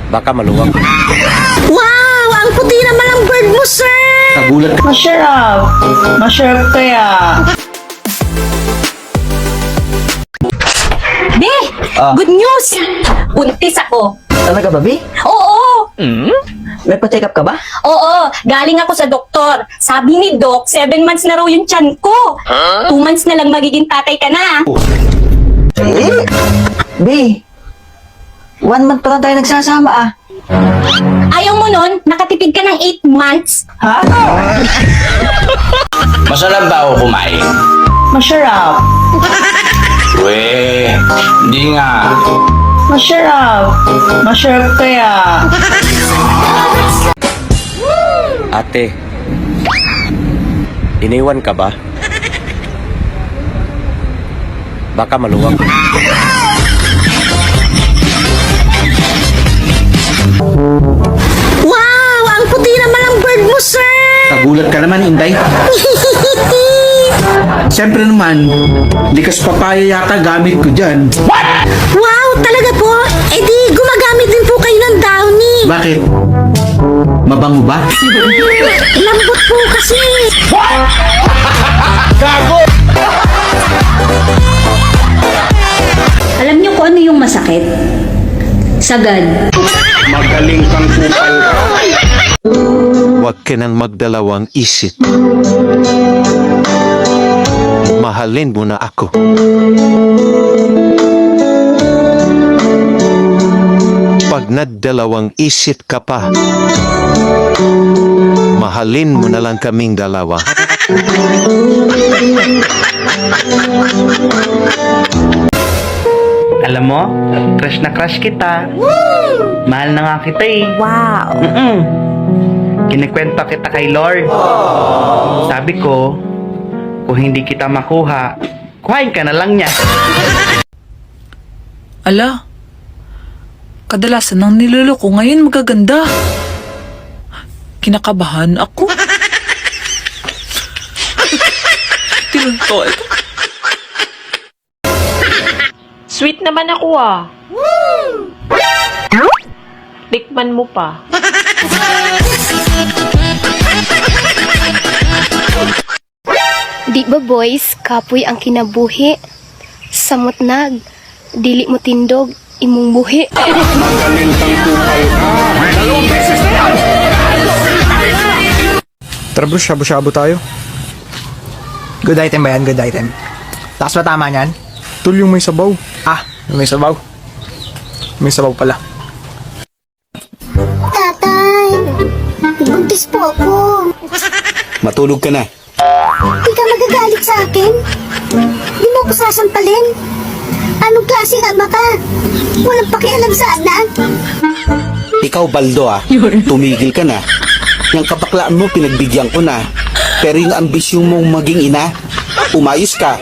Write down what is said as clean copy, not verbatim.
Baka maluwag. Wow! Ang puti naman ang bird mo, sir! Nagulat ka. Masarap. Masarap kaya. Be! Good news! Buntis ako. Talaga ba, Bi? Oo! May pa-check up ka ba? Oo! Galing ako sa doktor. Sabi ni Doc, 7 months na raw yung tiyan ko. 2 months na lang magiging tatay ka na. Bi, 1 month pa lang tayo nagsasama ah. Ayaw mo nun? Nakatipid ka ng 8 months? Ha? Masarap ba ako kumain? Masarap. Weh, hindi nga. Masarap. Masarap kaya. Ate, iniwan ka ba? Baka maluwag. Wow! Ang puti naman ang bird mo, sir! Nagulat ka naman, Inday. Siyempre naman, likas papaya yata gamit ko dyan. Wow! Talaga po? Eh di, gumagamit din po kayo ng downy. Bakit? Mabango ba? Lambot po kasi. Alam niyo kung ano yung masakit? Sagad. Huwag ka nang magdalawang isip. Mahalin mo na ako. Pag nadalawang isip ka pa, mahalin mo na lang kaming dalawa. Alam mo, crush na crush kita. Mahal na nga kita eh. Wow! Kinikwento kita kay Lord. Sabi ko, kung hindi kita makuha, kuhain ka na lang niya. Ala, kadalasan ng niloloko ngayon magaganda. Kinakabahan ako. Tinuntol. Sweet naman ako ah. Tikman mo pa. Di ba boys, kapoy ang kinabuhi? Samot nag, dili mo tindog, imong buhi. Tara bro, shabu-shabu tayo. Good item ba yan? Good item. Takas ba tama niyan? Tul yung may sabaw. Ah, may sabaw. May sabaw pala. Tatay! Buntis po ako. Matulog ka na. Di ka magagalit sa akin? Di mo ako sasampalin? Anong klaseng ama ka? Walang pakialam sa anak. Ikaw, Baldo tumigil ka na. Yung kabaklaan mo, pinagbigyan ko na. Pero yung ambisyon mong maging ina, umayos ka.